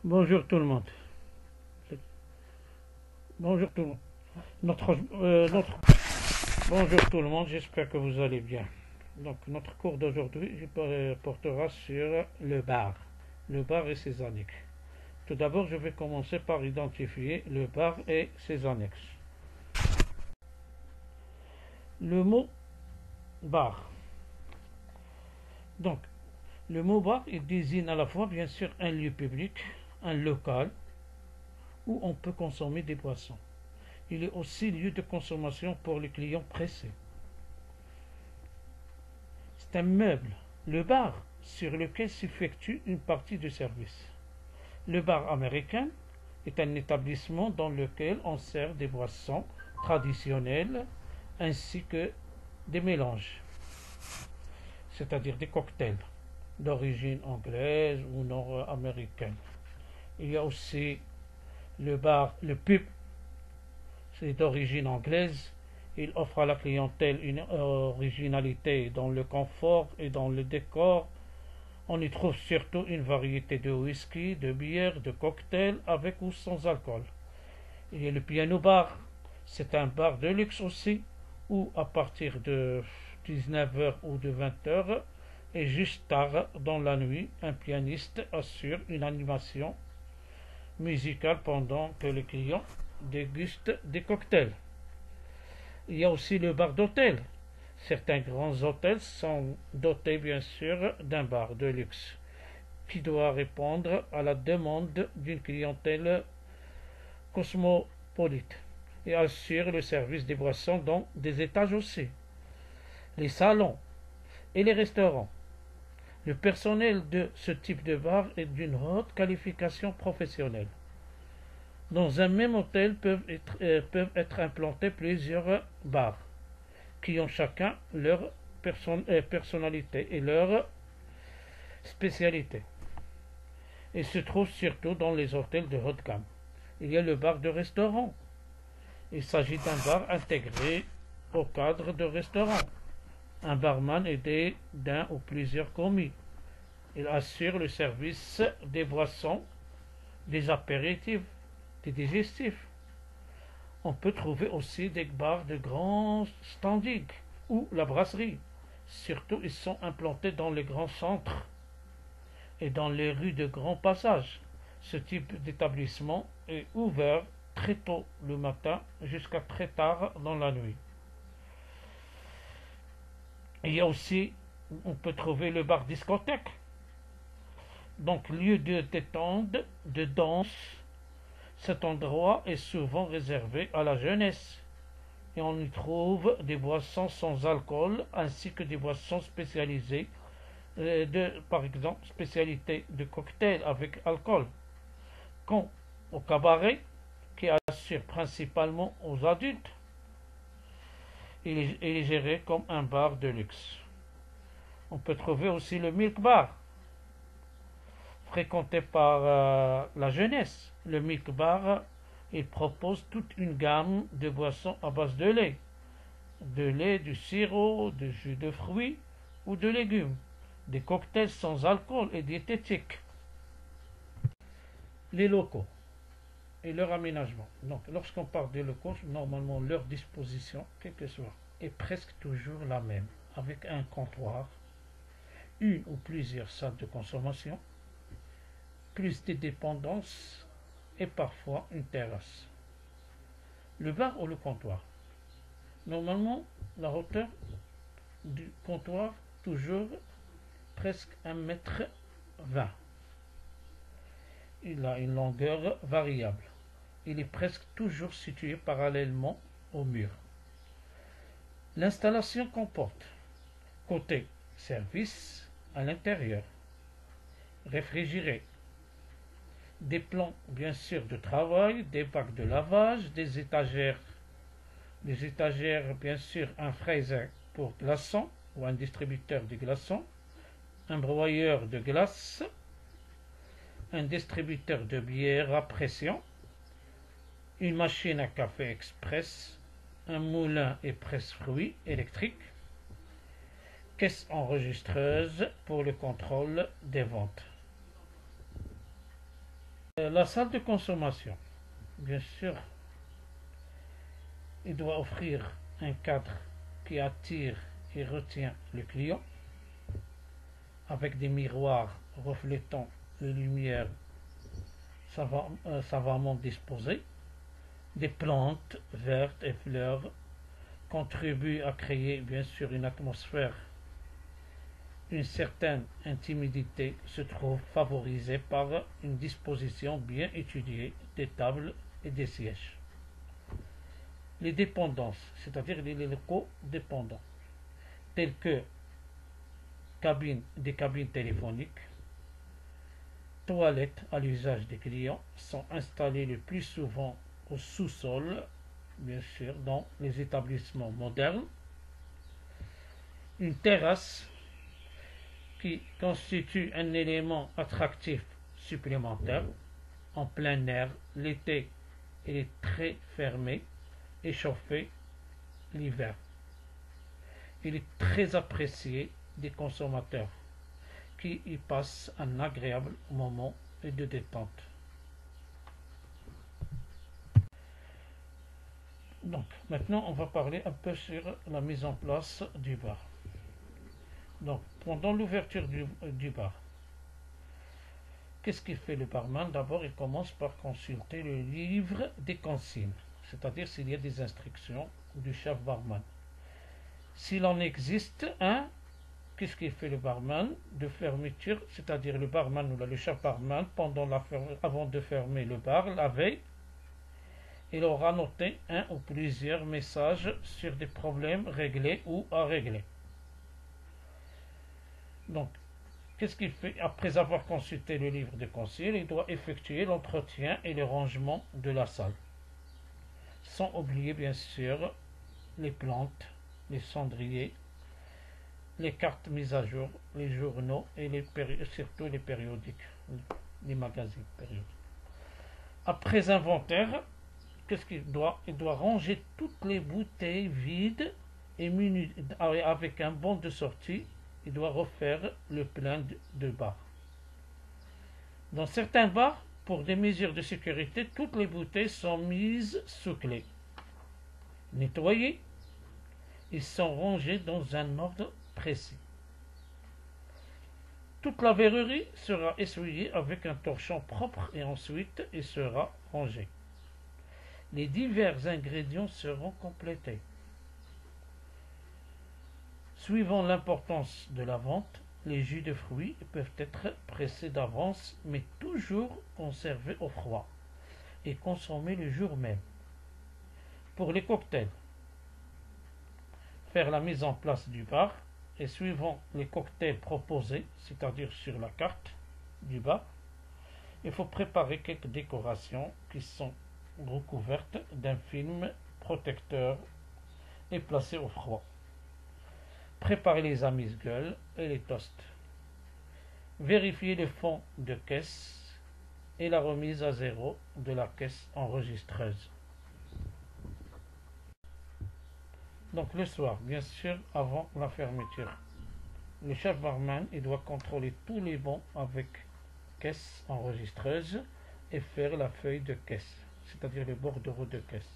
Bonjour tout le monde. Bonjour tout le monde. Notre, notre... Bonjour tout le monde, j'espère que vous allez bien. Donc notre cours d'aujourd'hui portera sur le bar et ses annexes. Tout d'abord, je vais commencer par identifier le bar et ses annexes. Le mot bar. Donc, le mot bar, il désigne à la fois, bien sûr, un lieu public, un local, où on peut consommer des boissons. Il est aussi lieu de consommation pour les clients pressés. C'est un meuble, le bar, sur lequel s'effectue une partie du service. Le bar américain est un établissement dans lequel on sert des boissons traditionnelles ainsi que des mélanges, c'est-à-dire des cocktails d'origine anglaise ou nord-américaine. Il y a aussi le pub, c'est d'origine anglaise. Il offre à la clientèle une originalité dans le confort et dans le décor. On y trouve surtout une variété de whisky, de bière, de cocktails avec ou sans alcool. Il y a le piano bar, c'est un bar de luxe aussi, où à partir de 19h ou de 20h et juste tard dans la nuit, un pianiste assure une animation musicale pendant que les clients dégustent des cocktails. Il y a aussi le bar d'hôtel. Certains grands hôtels sont dotés bien sûr d'un bar de luxe qui doit répondre à la demande d'une clientèle cosmopolite et assure le service des boissons dans des étages aussi. Les salons et les restaurants. Le personnel de ce type de bar est d'une haute qualification professionnelle. Dans un même hôtel peuvent être implantés plusieurs bars qui ont chacun leur personnalité et leur spécialité et se trouvent surtout dans les hôtels de haute gamme. Il y a le bar de restaurant. Il s'agit d'un bar intégré au cadre de restaurant. Un barman aidé d'un ou plusieurs commis. Il assure le service des boissons, des apéritifs, des digestifs. On peut trouver aussi des bars de grand standing ou la brasserie. Surtout, ils sont implantés dans les grands centres et dans les rues de grands passages. Ce type d'établissement est ouvert très tôt le matin jusqu'à très tard dans la nuit. Il y a aussi, on peut trouver le bar discothèque. Donc, lieu de détente, de danse. Cet endroit est souvent réservé à la jeunesse et on y trouve des boissons sans alcool ainsi que des boissons spécialisées, par exemple spécialité de cocktail avec alcool. Quant au cabaret, qui assure principalement aux adultes, il est géré comme un bar de luxe. On peut trouver aussi le milk bar, fréquenté par la jeunesse. Le milk bar, il propose toute une gamme de boissons à base de lait, du sirop, de jus de fruits ou de légumes, des cocktails sans alcool et diététiques. Les locaux et leur aménagement. Donc, lorsqu'on parle des locaux, normalement leur disposition, quelle que soit, est presque toujours la même, avec un comptoir, une ou plusieurs salles de consommation, plus des dépendances et parfois une terrasse. Le bar ou le comptoir. Normalement, la hauteur du comptoir, toujours presque 1,20 m. Il a une longueur variable. Il est presque toujours situé parallèlement au mur. L'installation comporte côté service à l'intérieur, réfrigéré, des plans bien sûr de travail, des bacs de lavage, des étagères bien sûr, un freezer pour glaçons ou un distributeur de glaçons, un broyeur de glace, un distributeur de bière à pression, une machine à café express, un moulin et presse-fruits électrique, caisse enregistreuse pour le contrôle des ventes. La salle de consommation, bien sûr, il doit offrir un cadre qui attire et retient le client, avec des miroirs reflétant les lumières savamment disposées. Des plantes vertes et fleurs contribuent à créer bien sûr une atmosphère. Une certaine intimité se trouve favorisée par une disposition bien étudiée des tables et des sièges. Les dépendances, c'est-à-dire les locaux dépendants, tels que des cabines téléphoniques, toilettes à l'usage des clients, sont installées le plus souvent au sous-sol, bien sûr, dans les établissements modernes. Une terrasse qui constitue un élément attractif supplémentaire. En plein air, l'été, elle est très fermée et chauffée l'hiver. Il est très apprécié des consommateurs qui y passent un agréable moment de détente. Donc, maintenant, on va parler un peu sur la mise en place du bar. Donc, pendant l'ouverture du bar, qu'est-ce qu'il fait le barman? D'abord, il commence par consulter le livre des consignes, c'est-à-dire s'il y a des instructions du chef barman. S'il en existe un, qu'est-ce qu'il fait le barman de fermeture, c'est-à-dire le barman ou le chef barman, avant de fermer le bar, la veille, il aura noté un ou plusieurs messages sur des problèmes réglés ou à régler. Donc, qu'est-ce qu'il fait? Après avoir consulté le livre de consignes, il doit effectuer l'entretien et le rangement de la salle. Sans oublier, bien sûr, les plantes, les cendriers, les cartes mises à jour, les journaux et surtout les périodiques, les magazines périodiques. Après inventaire, qu'est-ce qu'il doit? Il doit ranger toutes les bouteilles vides et avec un bon de sortie. Il doit refaire le plein de bar. Dans certains bars, pour des mesures de sécurité, toutes les bouteilles sont mises sous clé, nettoyées et sont rangées dans un ordre précis. Toute la verrerie sera essuyée avec un torchon propre et ensuite elle sera rangée. Les divers ingrédients seront complétés. Suivant l'importance de la vente, les jus de fruits peuvent être pressés d'avance, mais toujours conservés au froid et consommés le jour même. Pour les cocktails, faire la mise en place du bar et suivant les cocktails proposés, c'est-à-dire sur la carte du bar, il faut préparer quelques décorations qui sont recouvertes d'un film protecteur et placées au froid. Préparez les amuse-gueules et les toasts. Vérifiez le fond de caisse et la remise à zéro de la caisse enregistreuse. Donc le soir, bien sûr, avant la fermeture, le chef barman il doit contrôler tous les bons avec caisse enregistreuse et faire la feuille de caisse, c'est-à-dire les bordereaux de caisse.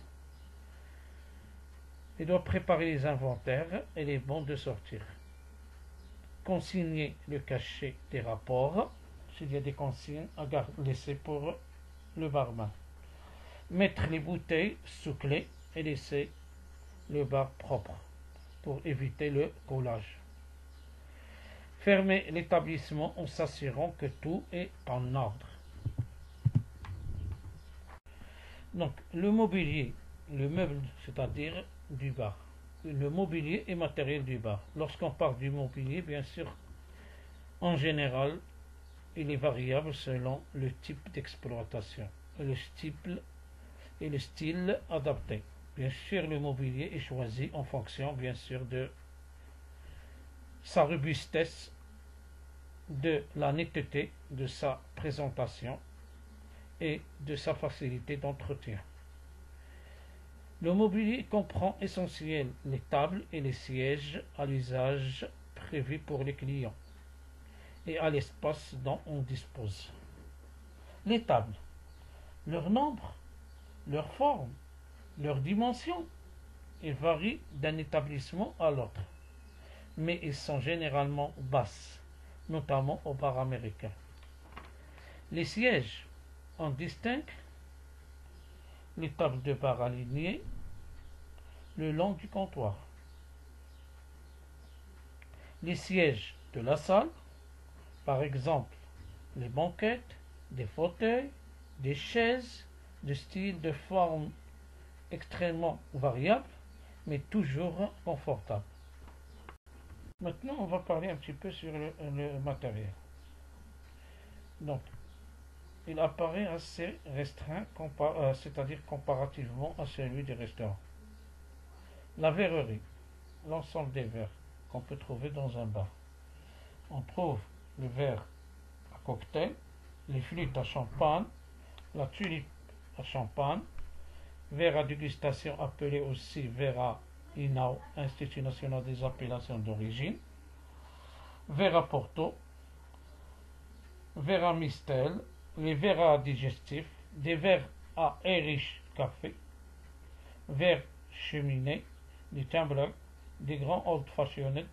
Il doit préparer les inventaires et les bons de sortir. Consigner le cachet des rapports, s'il y a des consignes à laisser pour le barman. Mettre les bouteilles sous clé et laisser le bar propre pour éviter le collage. Fermer l'établissement en s'assurant que tout est en ordre. Donc, le mobilier, le meuble, c'est-à-dire du bar. Le mobilier et matériel du bar. Lorsqu'on parle du mobilier, bien sûr, en général, il est variable selon le type d'exploitation et le style adapté. Bien sûr, le mobilier est choisi en fonction, bien sûr, de sa robustesse, de la netteté de sa présentation et de sa facilité d'entretien. Le mobilier comprend essentiellement les tables et les sièges à l'usage prévu pour les clients et à l'espace dont on dispose. Les tables, Leur nombre, leur forme, leur dimension, ils varient d'un établissement à l'autre, mais ils sont généralement basses, notamment au bar américain. Les sièges en distinguent les tables de bar alignées le long du comptoir. Les sièges de la salle, par exemple les banquettes, des fauteuils, des chaises de style de forme extrêmement variable, mais toujours confortable. Maintenant, on va parler un petit peu sur le matériel. Donc, il apparaît assez restreint, c'est-à-dire comparativement à celui des restaurants. La verrerie, l'ensemble des verres qu'on peut trouver dans un bar. On trouve le verre à cocktail, les flûtes à champagne, la tulipe à champagne, verre à dégustation appelé aussi verre à INAO, Institut national des appellations d'origine, verre à Porto, verre à Mistel, les verres à digestif, des verres à Irish Café, verres cheminée, des tumblers, des grands old fashioned,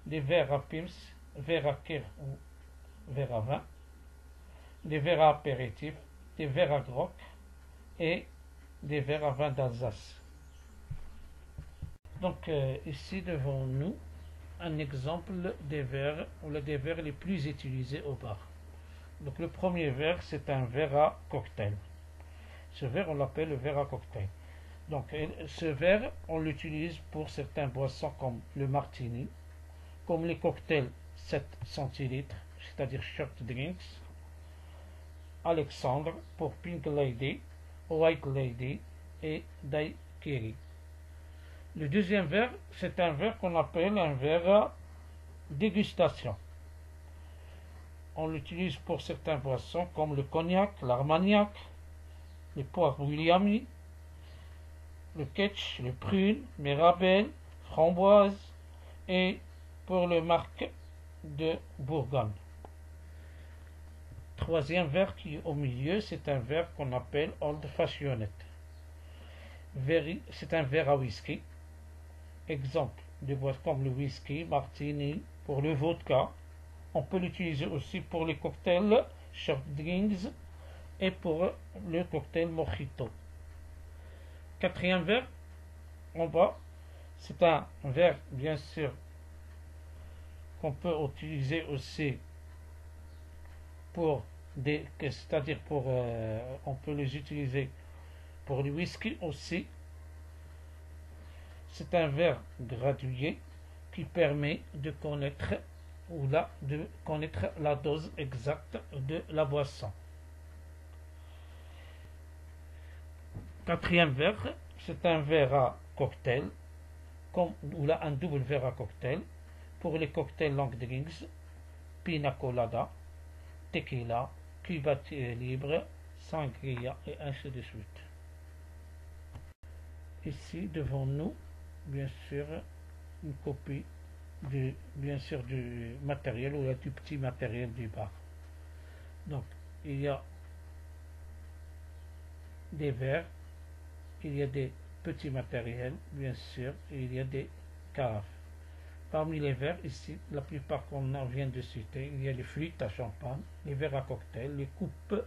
des verres à Pims, verres à Kir ou verres à vin, des verres à apéritif, des verres à grog et des verres à vin d'Alsace. Donc ici devant nous un exemple des verres ou des verres les plus utilisés au bar. Donc le premier verre c'est un verre à cocktail. Ce verre on l'appelle le verre à cocktail. Donc ce verre on l'utilise pour certaines boissons comme le martini, comme les cocktails 7 centilitres, c'est-à-dire short drinks, Alexandre pour Pink Lady, White Lady et Daiquiri. Le deuxième verre, c'est un verre qu'on appelle un verre à dégustation. On l'utilise pour certaines boissons comme le cognac, l'armagnac, le poivre williami, le ketch, le prune, mirabelle, framboise et pour le marc de Bourgogne. Troisième verre qui est au milieu, c'est un verre qu'on appelle Old Fashioned. C'est un verre à whisky. Exemple de boissons comme le whisky, martini, pour le vodka. On peut l'utiliser aussi pour les cocktails short drinks et pour le cocktail mojito. Quatrième verre, en bas, c'est un verre bien sûr qu'on peut utiliser aussi pour c'est-à-dire pour on peut les utiliser pour le whisky aussi. C'est un verre gradué qui permet de connaître la dose exacte de la boisson. Quatrième verre, c'est un verre à cocktail, ou un double verre à cocktail pour les cocktails long drinks, pina colada, tequila, Cuba libre, sangria et ainsi de suite. Ici devant nous, bien sûr, une copie du matériel ou du petit matériel du bar. Donc il y a des verres, il y a des petits matériels, bien sûr, et il y a des carafes. Parmi les verres, ici, la plupart qu'on vient de citer, il y a les flûtes à champagne, les verres à cocktail, les coupes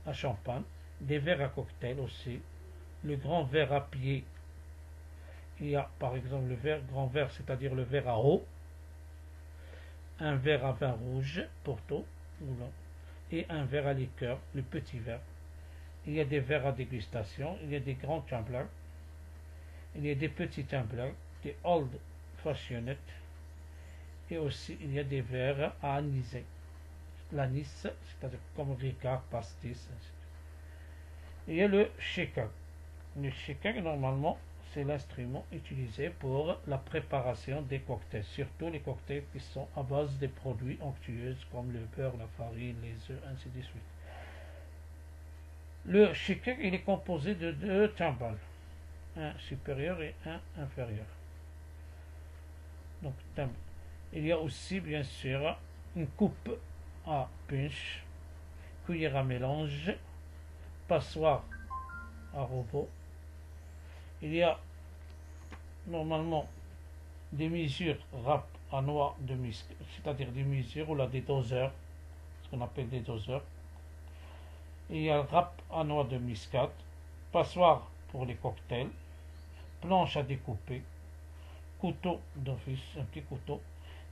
à champagne, des verres à cocktail aussi, le grand verre à pied. Il y a par exemple le grand verre, c'est-à-dire le verre à eau, un verre à vin rouge, Porto, et un verre à liqueur, le petit verre. Il y a des verres à dégustation, il y a des grands tumblers, il y a des petits tumblers, des old fashioned, et aussi il y a des verres à aniser. L'anis, c'est-à-dire comme Ricard, pastis. Il y a le shaker. Le shaker, normalement, c'est l'instrument utilisé pour la préparation des cocktails, surtout les cocktails qui sont à base des produits onctueux comme le beurre, la farine, les œufs, ainsi de suite. Le shaker, il est composé de deux timbales, un supérieur et un inférieur. Donc, il y a aussi, bien sûr, une coupe à punch, cuillère à mélange, passoire à robot. Il y a normalement des mesures râpes à noix de muscat, c'est-à-dire des mesures ou là des doseurs, ce qu'on appelle des doseurs. Il y a râpe à noix de muscat, passoire pour les cocktails, planche à découper, couteau d'office, un petit couteau,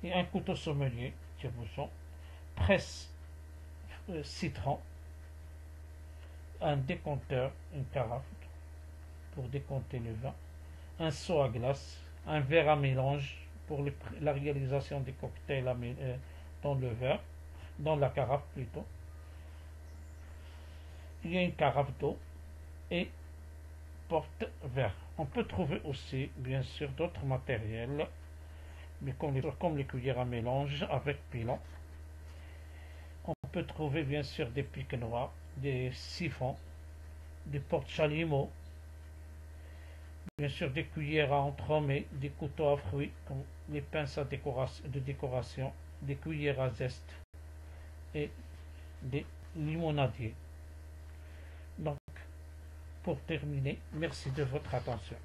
et un couteau sommelier, tire-bouchon, presse citron, un décompteur, une carafe pour décompter le vin, un seau à glace, un verre à mélange pour la réalisation des cocktails dans le verre, dans la carafe plutôt. Il y a une carafe d'eau et porte-verre. On peut trouver aussi, bien sûr, d'autres matériels, mais comme les cuillères à mélange avec pilon. On peut trouver, bien sûr, des piques noires, des siphons, des porte-chalumeaux, bien sûr, des cuillères à entremets, des couteaux à fruits, comme les pinces de décoration, des cuillères à zeste et des limonadiers. Donc, pour terminer, merci de votre attention.